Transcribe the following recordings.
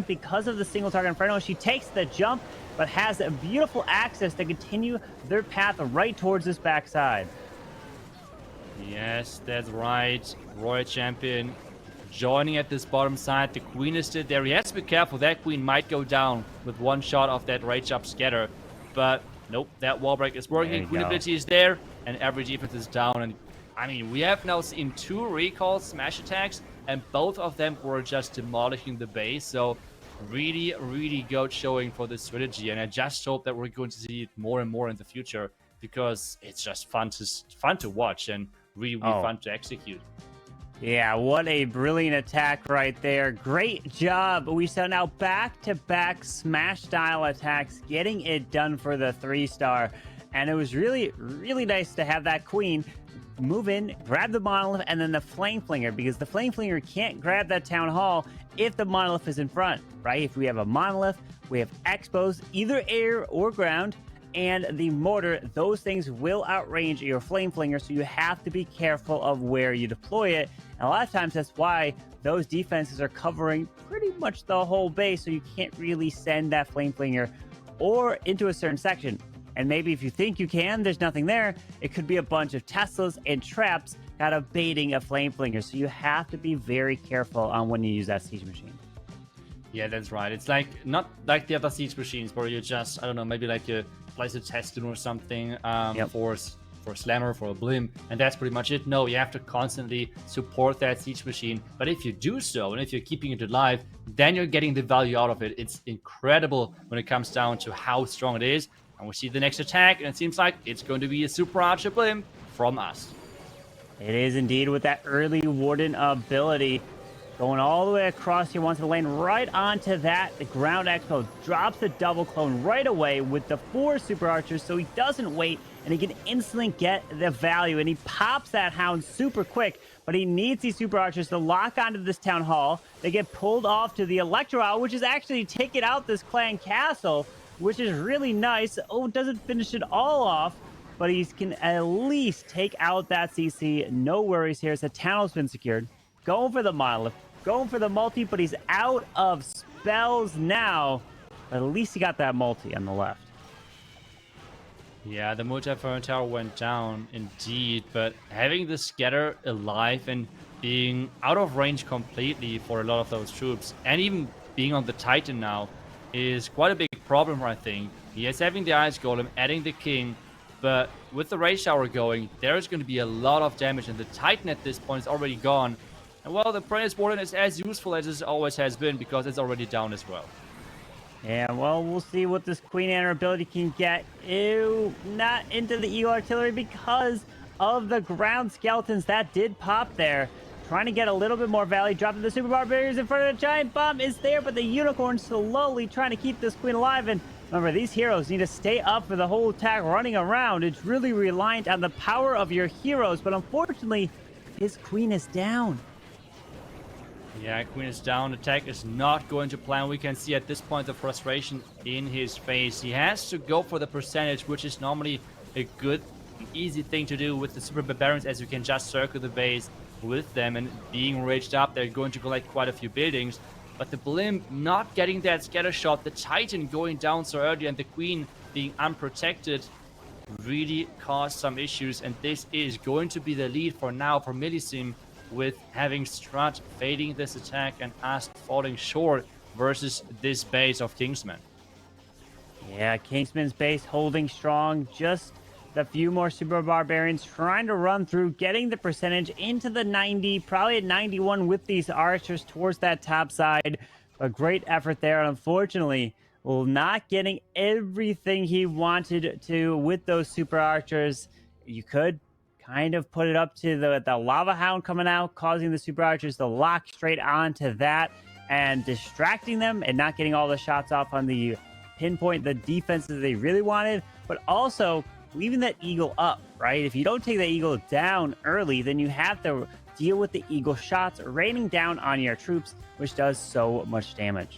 because of the single target Inferno. She takes the jump, but has a beautiful access to continue their path right towards this backside. Yes, that's right. Royal Champion joining at this bottom side. The Queen is still there. He has to be careful. That Queen might go down with one shot of that Rage Up Scatter. But nope, that wall break is working. Queen ability is there, and every defense is down. And I mean, we have now seen 2 recall smash attacks, and both of them were just demolishing the base. So really, really good showing for this strategy. And I just hope that we're going to see it more and more in the future, because it's just fun to watch and really fun to execute. Yeah, what a brilliant attack right there. Great job. We saw now back-to-back smash style attacks, getting it done for the 3-star. And it was really, really nice to have that Queen move in, grab the Monolith, and then the Flame Flinger, because the Flame Flinger can't grab that Town Hall if the Monolith is in front, right? If we have a Monolith, we have Expos, either air or ground, and the Mortar, those things will outrange your Flame Flinger, so you have to be careful of where you deploy it. And a lot of times that's why those defenses are covering pretty much the whole base, so you can't really send that Flame Flinger or into a certain section. And maybe if you think you can, there's nothing there. It could be a bunch of Teslas and traps kind of baiting a Flame Flinger, so you have to be very careful on when you use that Siege Machine. Yeah, that's right. It's like not like the other Siege Machines where you just, I don't know, maybe like you place a Testin or something for a Slammer, for a Blim, and that's pretty much it. No, you have to constantly support that Siege Machine. But if you do so, and if you're keeping it alive, then you're getting the value out of it. It's incredible when it comes down to how strong it is. And we see the next attack, and it seems like it's going to be a Super Archer Blim from us. It is indeed, with that early Warden ability. Going all the way across here onto the lane, right onto that. The Ground Expo drops the double clone right away with the 4 Super Archers, so he doesn't wait, and he can instantly get the value, and he pops that Hound super quick, but he needs these Super Archers to lock onto this Town Hall. They get pulled off to the Electro Owl, which is actually taking out this Clan Castle, which is really nice. Oh, doesn't finish it all off, but he can at least take out that CC. No worries here, as the Town has been secured. Going for the Monolith, going for the multi, but he's out of spells now. But at least he got that multi on the left. Yeah, the multi-Inferno Tower went down indeed, but having the Scatter alive and being out of range completely for a lot of those troops, and even being on the Titan now, is quite a big problem, I think. He is having the Ice Golem, adding the King, but with the Rage Tower going, there is going to be a lot of damage, and the Titan at this point is already gone. And well, the Praise Warden is as useful as it always has been, because it's already down as well. Yeah, well, we'll see what this Queen and her ability can get. Ew, not into the Eagle Artillery because of the ground skeletons that did pop there. Trying to get a little bit more value, dropping the Super Barbarians in front of the Giant Bomb is there, but the Unicorn slowly trying to keep this Queen alive. And remember, these heroes need to stay up for the whole attack running around. It's really reliant on the power of your heroes, but unfortunately, his Queen is down. Yeah, Queen is down. Attack is not going to plan. We can see at this point the frustration in his face. He has to go for the percentage, which is normally a good, easy thing to do with the Super Barbarians, as you can just circle the base with them, and being raged up, they're going to collect quite a few buildings. But the Blim not getting that scatter shot, the Titan going down so early, and the Queen being unprotected really caused some issues. And this is going to be the lead for now for MILLESIME, with having STRUT fading this attack and us falling short versus this base of Kingsman. Yeah, Kingsman's base holding strong. Just a few more Super Barbarians trying to run through, getting the percentage into the 90, probably at 91 with these archers towards that top side. A great effort there. Unfortunately, well, not getting everything he wanted to with those Super Archers. You could kind of put it up to the Lava Hound coming out, causing the Super Archers to lock straight onto that and distracting them and not getting all the shots off on the pinpoint the defenses they really wanted, but also leaving that Eagle up, right? If you don't take the Eagle down early, then you have to deal with the Eagle shots raining down on your troops, which does so much damage.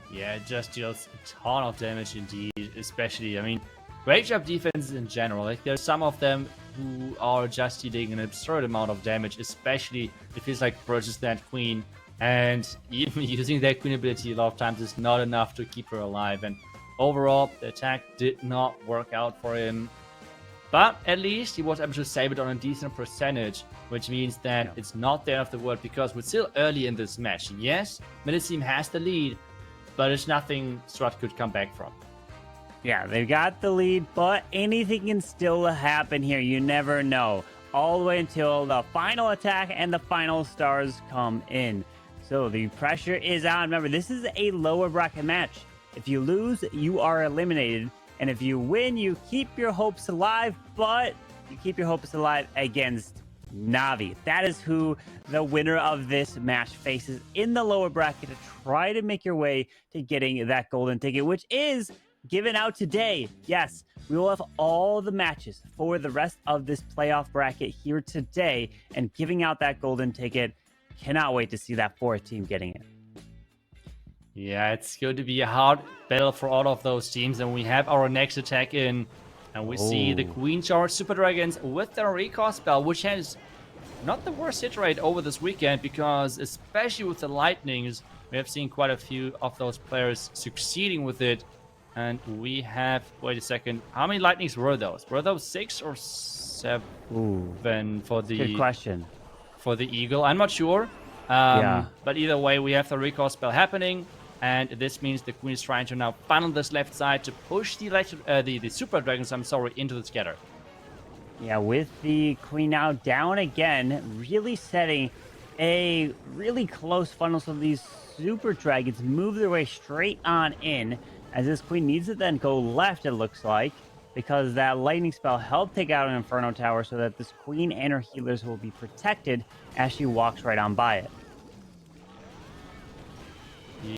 Yeah, it just deals a ton of damage indeed, especially, I mean, rage up defenses in general. Like, there's some of them who are just dealing an absurd amount of damage, especially if it's like versus that Queen. And even using that queen ability a lot of times is not enough to keep her alive. And overall, the attack did not work out for him. But at least he was able to save it on a decent percentage, which means that it's not the end of the world because we're still early in this match. Yes, MILLESIME has the lead, but it's nothing STRUT could come back from. Yeah, they've got the lead, but anything can still happen here. You never know. All the way until the final attack and the final stars come in. So the pressure is on. Remember, this is a lower bracket match. If you lose, you are eliminated. And if you win, you keep your hopes alive, but you keep your hopes alive against NAVI. That is who the winner of this match faces in the lower bracket to try to make your way to getting that golden ticket, which is given out today. Yes, we will have all the matches for the rest of this playoff bracket here today and giving out that golden ticket. Cannot wait to see that fourth team getting it. Yeah, it's going to be a hard battle for all of those teams, and we have our next attack in, and we see the Queen Charge Super Dragons with their recall spell, which has not the worst hit rate over this weekend, because especially with the Lightnings, we have seen quite a few of those players succeeding with it. And we have, wait a second, how many Lightnings were those? Were those 6 or 7 for the... Good question. For the Eagle? I'm not sure. But either way, we have the recall spell happening, and this means the Queen is trying to now funnel this left side to push the Super Dragons, into the scatter. Yeah, with the Queen now down again, really setting a really close funnel so these Super Dragons move their way straight on in, as this Queen needs to then go left, it looks like, because that lightning spell helped take out an Inferno Tower so that this Queen and her healers will be protected as she walks right on by it.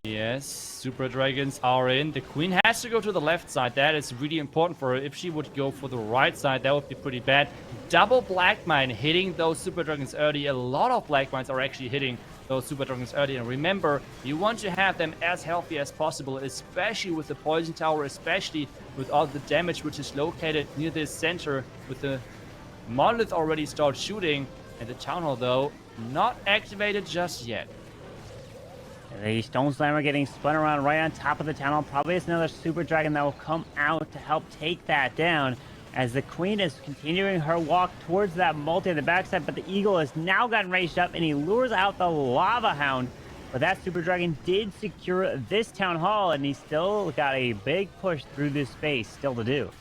Yes, Super Dragons are in. The Queen has to go to the left side. That is really important for her. If she would go for the right side, that would be pretty bad. Double Black Mine hitting those Super Dragons early. A lot of Black Mines are actually hitting those Super Dragons early. And remember, you want to have them as healthy as possible, especially with the Poison Tower, especially with all the damage which is located near this center, with the Monolith already start shooting, and the Town Hall, though, not activated just yet. The Stone Slammer getting spun around right on top of the Town Hall. Probably it's another Super Dragon that will come out to help take that down, as the Queen is continuing her walk towards that multi on the backside, but the Eagle has now gotten raised up and he lures out the Lava Hound. But that Super Dragon did secure this Town Hall, and he's still got a big push through this space still to do.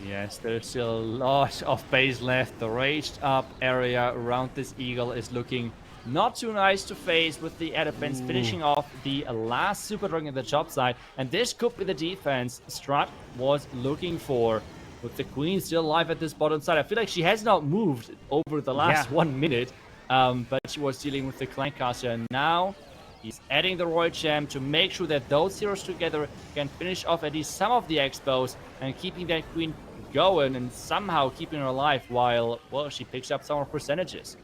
Yes, there's still a lot of base left. The raised up area around this Eagle is looking not too nice to face, with the air defense finishing off the last Super Dragon in the top side. And this could be the defense STRUT was looking for, with the Queen still alive at this bottom side. I feel like she has not moved over the last 1 minute, but she was dealing with the Clancaster. And now he's adding the Royal Gem to make sure that those heroes together can finish off at least some of the expos and keeping that Queen going and somehow keeping her alive while, well, she picks up some of her percentages.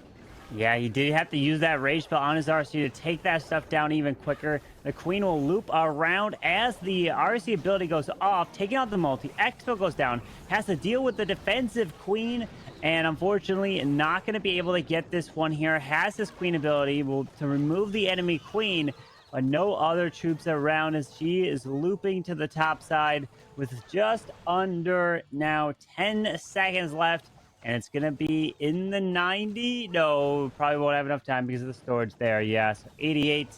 Yeah, he did have to use that rage spell on his RC to take that stuff down even quicker. The Queen will loop around as the RC ability goes off, taking out the multi. Expo goes down, has to deal with the defensive Queen, and unfortunately not going to be able to get this one here. Has this Queen ability to remove the enemy Queen, but no other troops around as she is looping to the top side with just under now 10 seconds left. And it's going to be in the 90. No, probably won't have enough time because of the storage there. Yes, 88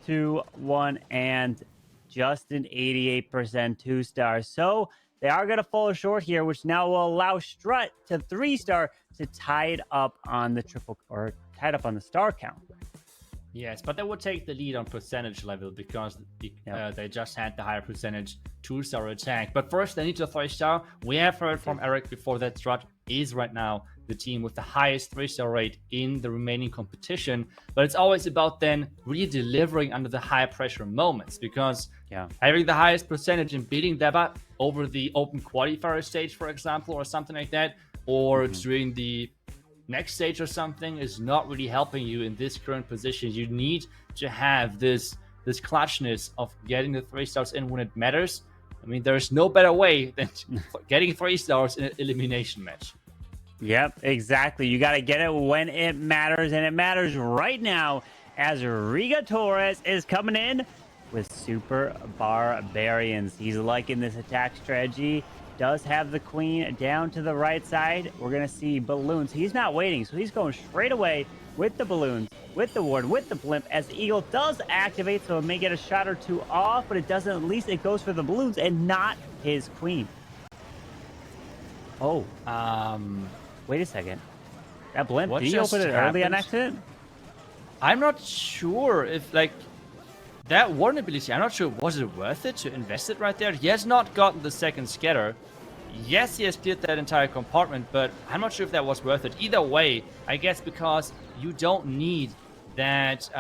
to 1 and just an 88% 2-star. So they are going to fall short here, which now will allow STRUT to 3-star to tie it up on the tied up on the star count. Yes, but they would take the lead on percentage level because they just had the higher percentage 2-star attack. But first, they need to 3-star. We have heard from Eric before that STRUT is right now the team with the highest 3-star rate in the remaining competition. But it's always about then really delivering under the high pressure moments, because having the highest percentage and beating them up over the open qualifier stage, for example, or something like that, or during the next stage or something, is not really helping you in this current position. You need to have this clutchness of getting the 3-stars in when it matters. I mean, there's no better way than getting 3 stars in an elimination match. Yep, exactly. You got to get it when it matters, and it matters right now as Riga Torres is coming in with Super Barbarians. He's liking this attack strategy. Does have the queen down to the right side. We're going to see balloons. He's not waiting, so he's going straight away with the balloons, with the ward, with the blimp, as the eagle does activate, so it may get a shot or two off, but it doesn't. At least it goes for the balloons and not his queen. Oh, wait a second. That blimp, What did he open it early on happened? accident? I'm not sure if, like, that warden ability, I'm not sure, was it worth it to invest it right there? He has not gotten the second scatter. Yes, he has cleared that entire compartment, but I'm not sure if that was worth it. Either way, I guess because you don't need that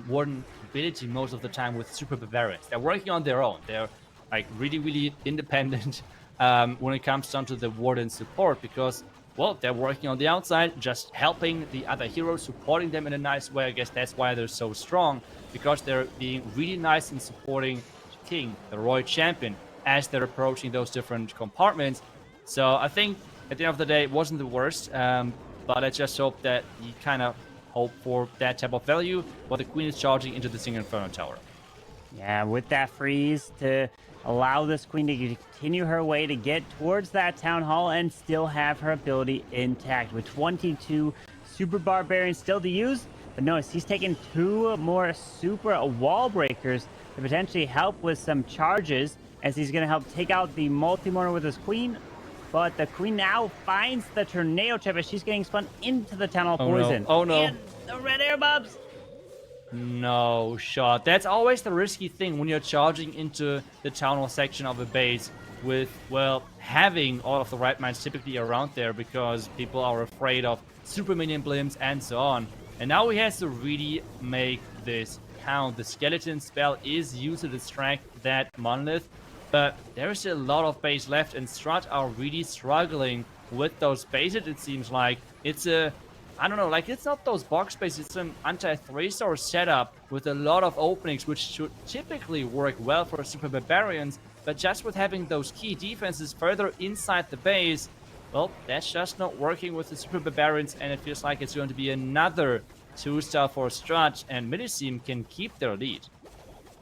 warden ability most of the time with Super Barbarians. They're working on their own. They're, like, really, really independent when it comes down to the warden support, because, well, they're working on the outside, just helping the other heroes, supporting them in a nice way. I guess that's why they're so strong, because they're being really nice in supporting King, the Roy Champion, as they're approaching those different compartments. So I think at the end of the day, it wasn't the worst, but I just hope that you kind of hope for that type of value while the Queen is charging into the Single Inferno Tower. Yeah, with that freeze to allow this queen to continue her way to get towards that town hall and still have her ability intact. With 22 Super Barbarians still to use, but notice he's taking 2 more Super Wall Breakers to potentially help with some charges, as he's going to help take out the multi-mortar with his queen. But the queen now finds the tornado trap as she's getting spun into the tunnel poison. No. Oh no. And the red air bobs. No shot. That's always the risky thing when you're charging into the town hall section of a base with, well, having all of the right mines typically around there, because people are afraid of super minion blimps and so on. And now he has to really make this count. The skeleton spell is used to distract that monolith, but there's a lot of base left, and STRUT are really struggling with those bases. It seems like it's a, I don't know, like, it's not those box bases, it's an anti-3-star setup with a lot of openings, which should typically work well for Super Barbarians, but just with having those key defenses further inside the base, well, that's just not working with the Super Barbarians, and it feels like it's going to be another 2-star for STRUT, and MILLESIME can keep their lead.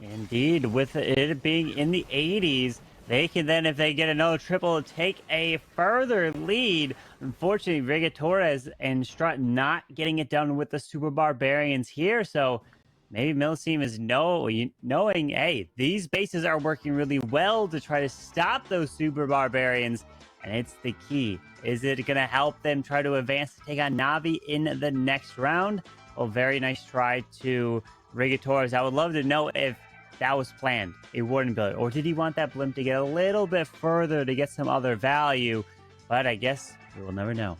Indeed, with it being in the 80s, they can then, if they get another triple, take a further lead. Unfortunately, Riga Torres and STRUT not getting it done with the Super Barbarians here, so maybe MILLESIME is knowing, hey, these bases are working really well to try to stop those Super Barbarians, and it's the key. Is it going to help them try to advance to take on NAVI in the next round? Well, very nice try to Riga Torres. I would love to know if that was planned, a warden build, or did he want that blimp to get a little bit further to get some other value? But I guess we will never know.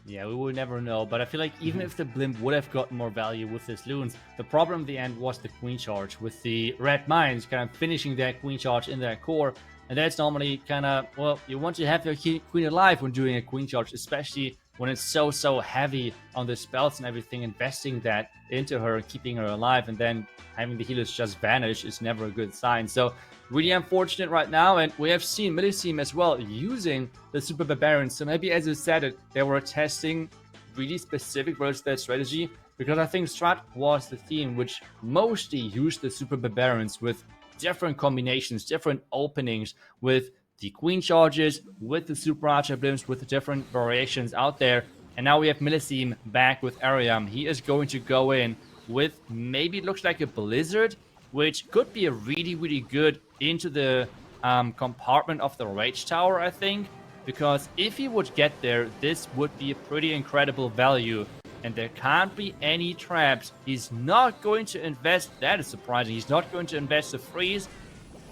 Yeah, we will never know, but I feel like even if the blimp would have gotten more value with his loons, the problem in the end was the queen charge, with the red mines kind of finishing that queen charge in their core, and that's normally kind of, well, you want to have your queen alive when doing a queen charge, especially when it's so heavy on the spells and everything. Investing that into her and keeping her alive, and then having the healers just vanish is never a good sign. So really unfortunate right now, and we have seen MILLESIME as well using the Super Barbarians. So maybe, as you said it, they were testing really specific versions of that strategy, because I think STRUT was the team which mostly used the Super Barbarians with different combinations, different openings, with the queen charges, with the super archer blimps, with the different variations out there. And now we have MILLESIME back with Ariam. He is going to go in with, maybe it looks like a blizzard, which could be a really good into the compartment of the rage tower, I think, because if he would get there, this would be a pretty incredible value, and there can't be any traps. He's not going to invest, that is surprising, he's not going to invest the freeze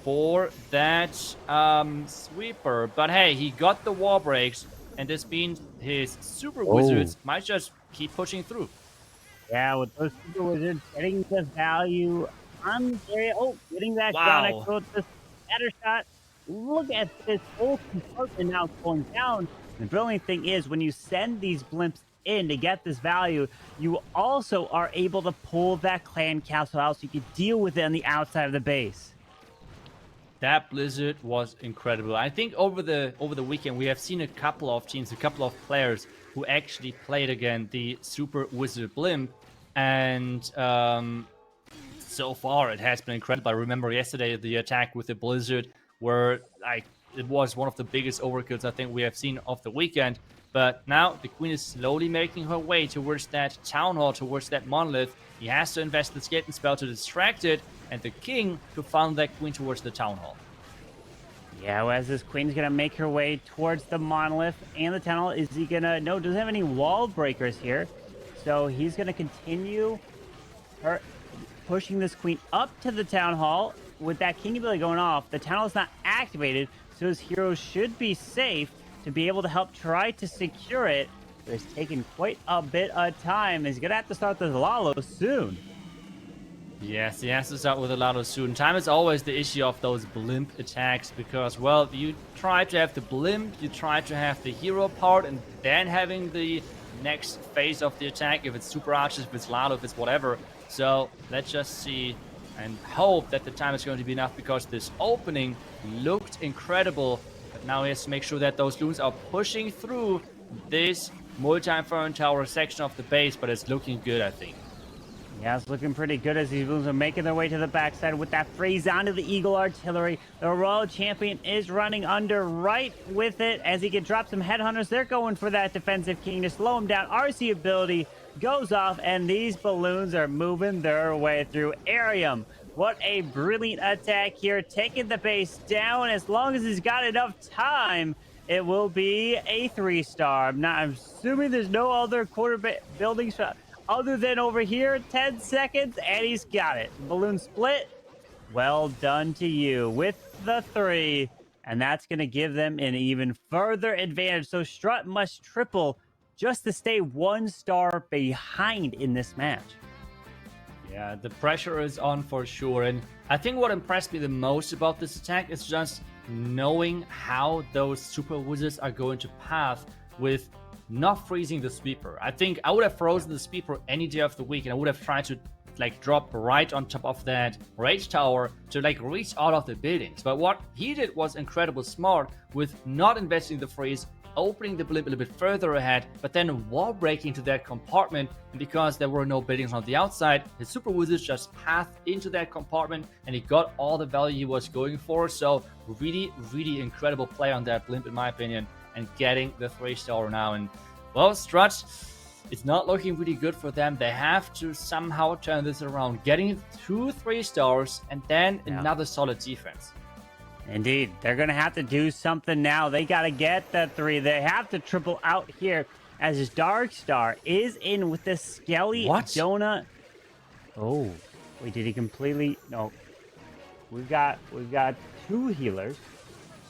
for that sweeper, but hey, he got the wall breaks, and this means his super wizards might just keep pushing through. Yeah, with those super wizards getting the value on the area. Oh, getting that Wow. down next to the scatter shot. Look at this whole compartment now going down. The brilliant thing is, when you send these blimps in to get this value, you also are able to pull that clan castle out so you can deal with it on the outside of the base. That Blizzard was incredible. I think over the weekend we have seen a couple of teams, a couple of players who actually played again the Super Wizard Blimp, and so far it has been incredible. I remember yesterday the attack with the Blizzard, where like it was one of the biggest overkills I think we have seen of the weekend. But now the Queen is slowly making her way towards that Town Hall, towards that Monolith. He has to invest the Skating spell to distract it, and the King to funnel that Queen towards the Town Hall. Yeah, well, as this Queen's gonna make her way towards the Monolith and the Town Hall, is he gonna... No, doesn't have any wall breakers here. So he's gonna continue pushing this Queen up to the Town Hall. With that King ability going off, the Town Hall is not activated, so his hero should be safe to be able to help try to secure it. But it's taken quite a bit of time. He's gonna have to start the Lalo soon. Yes, he has to start with a Lalo soon. Time is always the issue of those Blimp attacks because, well, you try to have the Blimp, you try to have the hero part, and then having the next phase of the attack, if it's Super Archers, if it's Lalo, if it's whatever. So let's just see and hope that the time is going to be enough, because this opening looked incredible. But now he has to make sure that those loons are pushing through this multi-inferno tower section of the base, but it's looking good, I think. Yeah, it's looking pretty good as these loons are making their way to the backside with that freeze onto the Eagle Artillery. The Royal Champion is running under right with it as he can drop some headhunters. They're going for that defensive King to slow him down. RC ability goes off, and these balloons are moving their way through Arium. What a brilliant attack here, taking the base down. As long as he's got enough time, it will be a 3-star. I'm assuming there's no other quarter buildings other than over here. 10 seconds, and he's got it. Balloon split. Well done to you with the 3. And that's going to give them an even further advantage. So Strut must triple just to stay 1 star behind in this match. Yeah, the pressure is on for sure. And I think what impressed me the most about this attack is just knowing how those Super Wizards are going to path with not freezing the sweeper. I think I would have frozen the sweeper any day of the week, and I would have tried to like drop right on top of that rage tower to like reach out of the buildings. But what he did was incredible smart with not investing the freeze, opening the blimp a little bit further ahead, but then wall breaking to that compartment. And because there were no buildings on the outside, his Super Wizards just pathed into that compartment, and he got all the value he was going for. So really, really incredible play on that blimp, in my opinion, and getting the 3-star now. And well, Strut, it's not looking really good for them. They have to somehow turn this around, getting 2 3-stars and then another solid defense. Indeed, they're going to have to do something now. They got to get the 3. They have to triple out here as his Dark Star is in with the Skelly Donut. Oh, wait, did he completely? No. We've got 2 healers.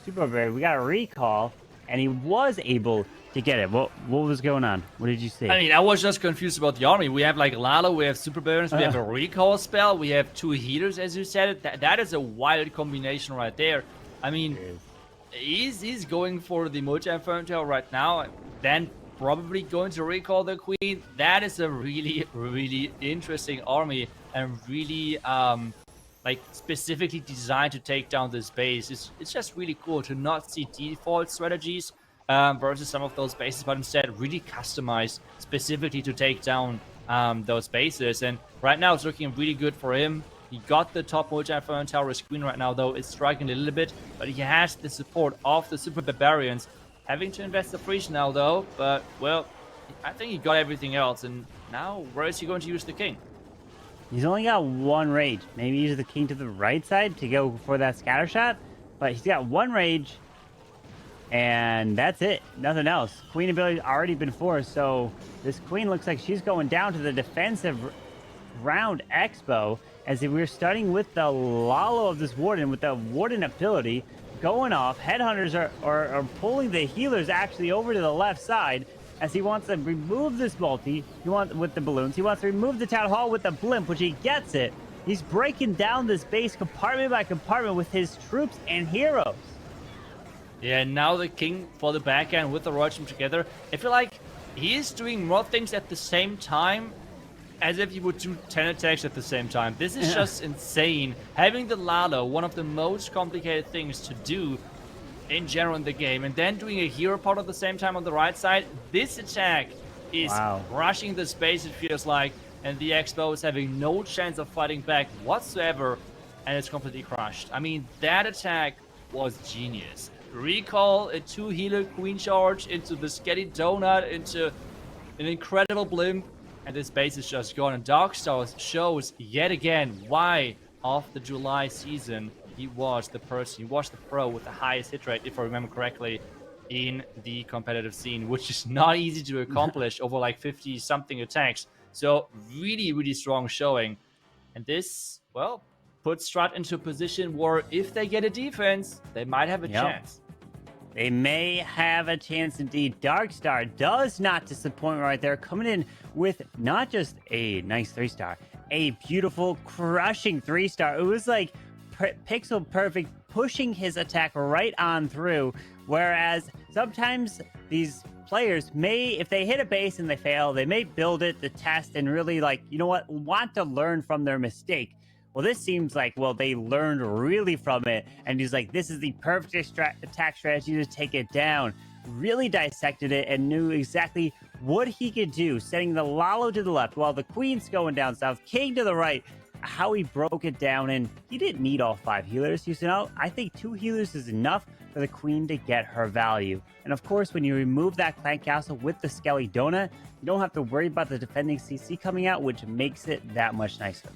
Super Berry, we got a recall, and he was able to get it. What was going on? What did you say? I mean, I was just confused about the army. We have like Lalo, we have Super Barons, we have a recall spell, we have 2 healers, as you said. That is a wild combination right there. I mean, he's going for the multi-inferno tower right now, then probably going to recall the Queen. That is a really, really interesting army, and really like specifically designed to take down this base. It's just really cool to not see default strategies versus some of those bases, but instead really customized specifically to take down those bases. And right now it's looking really good for him. He got the top multi-inferno tower screen right now, though it's struggling a little bit, but he has the support of the Super Barbarians. Having to invest the freeze now, though, but well, I think he got everything else. And now where is he going to use the King? He's only got 1 rage. Maybe use the King to the right side to go for that scatter shot, but he's got 1 rage. And that's it. Nothing else. Queen ability's already been forced, so this Queen looks like she's going down to the defensive round Expo, as if we're starting with the Lalo of this Warden, with the Warden ability going off. Headhunters are pulling the healers actually over to the left side, as he wants to remove this multi. He wants with the balloons. He wants to remove the Town Hall with the blimp, which he gets it. He's breaking down this base compartment by compartment with his troops and heroes. Yeah, now the King for the backhand with the Royal Champion together. I feel like he is doing more things at the same time, as if you would do 10 attacks at the same time. This is just insane. Having the Lalo, one of the most complicated things to do in general in the game, and then doing a hero part at the same time on the right side. This attack is rushing the space, it feels like, and the Expo is having no chance of fighting back whatsoever, and it's completely crushed. I mean, that attack was genius. Recall a 2-healer Queen charge into the Skelly Donut, into an incredible blimp, and this base is just gone. And Darkstars shows yet again why, of the July season, he was the pro with the highest hit rate, if I remember correctly, in the competitive scene, which is not easy to accomplish over like 50-something attacks. So really, really strong showing. And this, well, puts STRUT into a position where if they get a defense, they might have a chance. They may have a chance indeed. Darkstar does not disappoint right there, coming in with not just a nice 3-star, a beautiful, crushing 3-star. It was like pixel perfect, pushing his attack right on through. Whereas sometimes these players may, if they hit a base and they fail, they may build it to test and really, like, you know what, want to learn from their mistake. Well, this seems like, well, they learned really from it, and he's like, this is the perfect attack strategy to take it down. Really dissected it and knew exactly what he could do, setting the Lalo to the left while the Queen's going down south, King to the right. How he broke it down, and he didn't need all 5 healers. You know, I think 2 healers is enough for the Queen to get her value. And of course, when you remove that Clan Castle with the Skelly Donut, you don't have to worry about the defending CC coming out, which makes it that much nicer.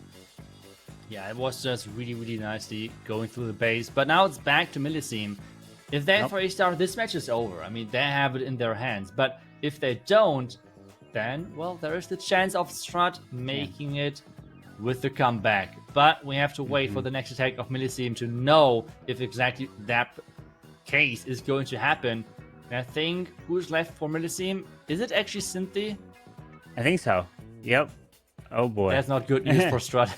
Yeah, it was just really, really nicely going through the base. But now it's back to MILLESIME. If they have 3-star, this match is over. I mean, they have it in their hands. But if they don't, then, well, there is the chance of STRUT making it with the comeback. But we have to wait for the next attack of MILLESIME to know if exactly that case is going to happen. And I think who's left for MILLESIME? Is it actually Cynthia? I think so. Yep. Oh boy. That's not good news for STRUT.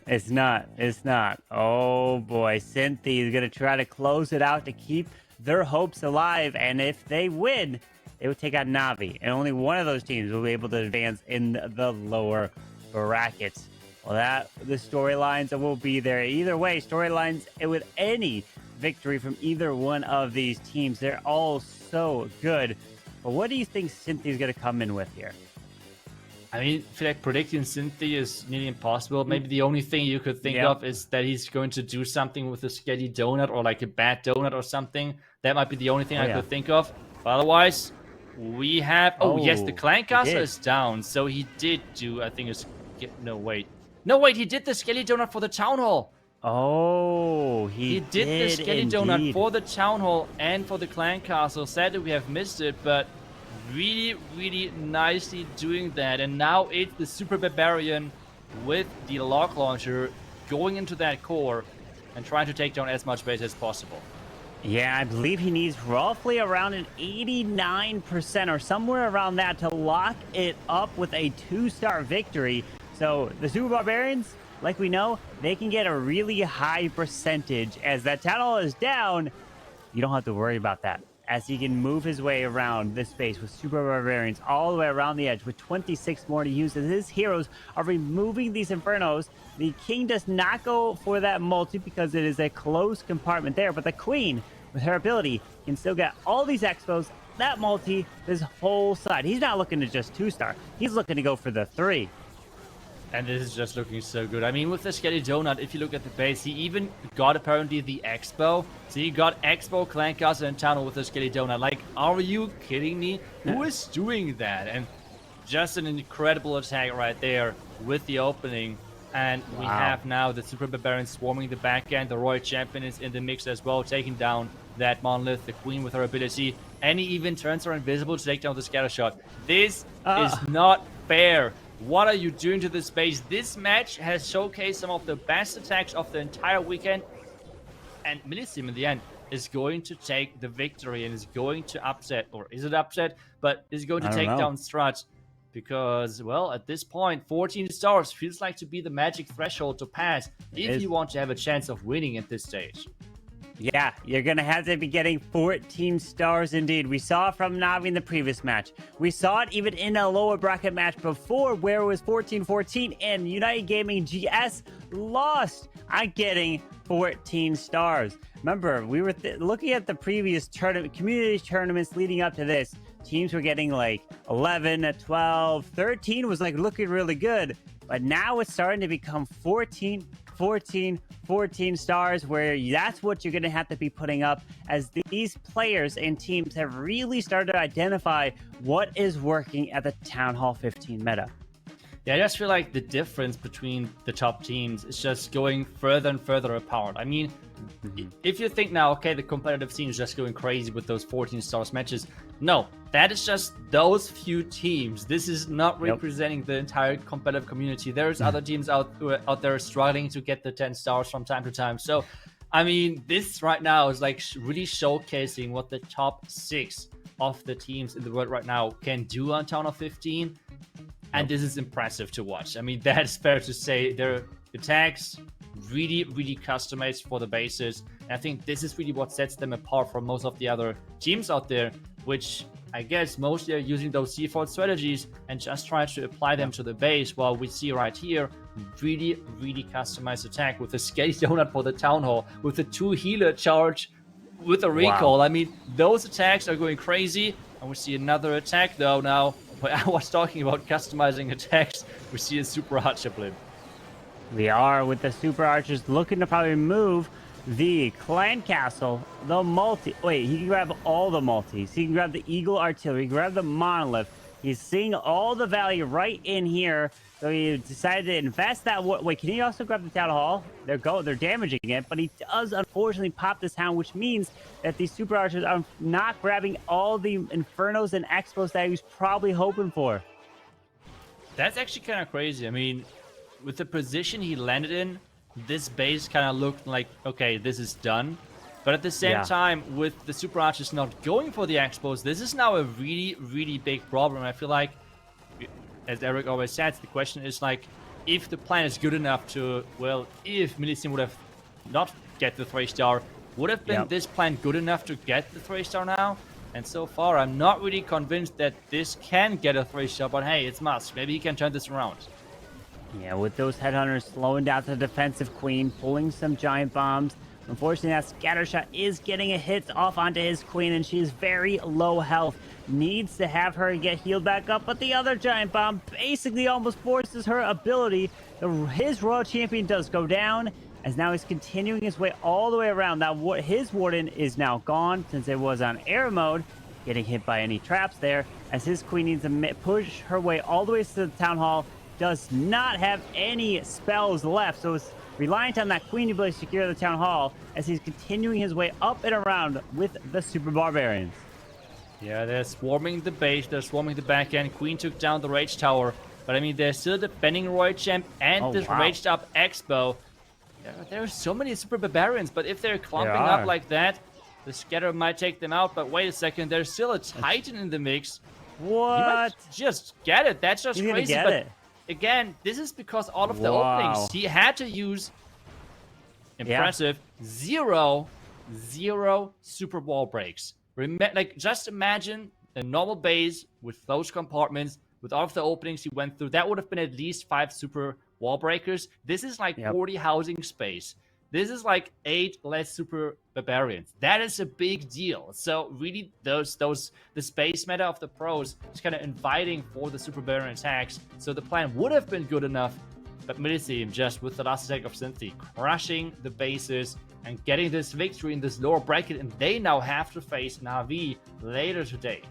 It's not. It's not. Oh boy. Cynthia is going to try to close it out to keep their hopes alive. And if they win, they would take out NAVI. And only one of those teams will be able to advance in the lower brackets. Well, the storylines will be there. Either way, storylines with any victory from either one of these teams, they're all so good. But what do you think Cynthia's going to come in with here? I mean, I feel like predicting Cynthia is nearly impossible. Maybe the only thing you could think of is that he's going to do something with a Skelly Donut or like a bad donut or something. That might be the only thing I could think of. But otherwise, we have... Oh, yes, the Clan Castle is down. So he did do, I think it's... No, wait. No, wait, he did the Skelly Donut for the Town Hall. Oh, he did the Skelly Donut for the Town Hall and for the Clan Castle. Sad that we have missed it, but really, really nicely doing that. And now it's the Super Barbarian with the Lock Launcher going into that core and trying to take down as much base as possible. Yeah, I believe he needs roughly around an 89% or somewhere around that to lock it up with a 2-star victory. So the Super Barbarians, like we know, they can get a really high percentage. As that Town Hall is down, you don't have to worry about that, as he can move his way around this space with Super Barbarians all the way around the edge with 26 more to use, as his heroes are removing these Infernos. The King does not go for that multi because it is a closed compartment there, but the Queen, with her ability, can still get all these Expos, that multi, this whole side. He's not looking to just 2-star. He's looking to go for the 3. And this is just looking so good. I mean, with the Skelly Donut, if you look at the base, he even got apparently the Expo. So he got Expo, Clan Castle, and Town Hall with the Skelly Donut. Like, are you kidding me? Who is doing that? And just an incredible attack right there with the opening. And we have now the Super Barbarian swarming the back end. The Royal Champion is in the mix as well, taking down that Monolith, the Queen with her ability. And he even turns her invisible to take down the scatter shot. This is not fair. What are you doing to this space? This match has showcased some of the best attacks of the entire weekend. And MILLESIME in the end is going to take the victory and is going to upset, or is it upset? But is going to take down STRUT. Because, well, at this point, 14 stars feels like to be the magic threshold to pass if you want to have a chance of winning at this stage. Yeah, you're going to have to be getting 14 stars indeed. We saw it from Navi in the previous match. We saw it even in a lower bracket match before where it was 14-14 and United Gaming GS lost on getting 14 stars. Remember, we were looking at the previous community tournaments leading up to this. Teams were getting like 11, 12, 13 was like looking really good. But now it's starting to become 14 stars, where that's what you're going to have to be putting up, as these players and teams have really started to identify what is working at the Town Hall 15 meta. Yeah, I just feel like the difference between the top teams is just going further and further apart. I mean, if you think now, okay, the competitive scene is just going crazy with those 14 stars matches. No, that is just those few teams. This is not representing the entire competitive community. There's other teams out there struggling to get the 10 stars from time to time. So, I mean, this right now is like really showcasing what the top 6 of the teams in the world right now can do on Town of 15. And this is impressive to watch. I mean, that's fair to say. Their attacks really customized for the bases. And I think this is really what sets them apart from most of the other teams out there, which I guess mostly are using those default strategies and just try to apply them to the base. While we see right here, really customized attack with a Skelly Donut for the Town Hall, with a 2 healer charge, with a recall. Wow. I mean, those attacks are going crazy. And we see another attack though now. When I was talking about customizing attacks, we see a Super Archer blimp. We are with the Super Archers looking to probably move the Clan Castle, the multi. Wait, he can grab all the multis. He can grab the Eagle Artillery, grab the Monolith. He's seeing all the value right in here. So he decided to invest that. Wait, can he also grab the Town Hall? They're damaging it, but he does unfortunately pop this Hound, which means that these Super Archers are not grabbing all the Infernos and Expos that he was probably hoping for. That's actually kind of crazy. I mean, with the position he landed in, this base kind of looked like, okay, this is done. But at the same time, with the Super Archers not going for the Expos, this is now a really big problem. I feel like, as Eric always says, the question is like, if the plan is good enough to, well, if MILLESIME would have not get the 3-star, would have been this plan good enough to get the 3-star now? And so far, I'm not really convinced that this can get a 3-star, but hey, it's Musk. Maybe he can turn this around. Yeah, with those headhunters slowing down the defensive queen, pulling some giant bombs. Unfortunately, that scatter shot is getting a hit off onto his queen, and she is very low health. Needs to have her get healed back up, but the other giant bomb basically almost forces her ability. His Royal Champion does go down, as now he's continuing his way all the way around. Now, his Warden is now gone, since it was on air mode, getting hit by any traps there, as his queen needs to push her way all the way to the Town Hall. Does not have any spells left, so it's reliant on that queen ability to secure the Town Hall, as he's continuing his way up and around with the Super Barbarians. Yeah, they're swarming the base, they're swarming the back end. Queen took down the Rage Tower, but I mean, they're still defending Royal Champ and this Raged Up Expo. There are so many Super Barbarians, but if they're clumping up like that, the Scatter might take them out. But wait a second, there's still a Titan in the mix. What? He might just get it. That's just crazy. But again, this is because all of the openings he had to use. Impressive. Zero super wall breaks. Like, just imagine a normal base with those compartments, with all of the openings he went through. That would have been at least 5 super wall breakers. This is like 40 housing space. This is like 8 less super barbarians. That is a big deal. So really, the space meta of the pros is kind of inviting for the super barbarian attacks. So the plan would have been good enough, but MILLESIME just with the last attack of Cynthia, crushing the bases and getting this victory in this lower bracket, and they now have to face NAVI later today.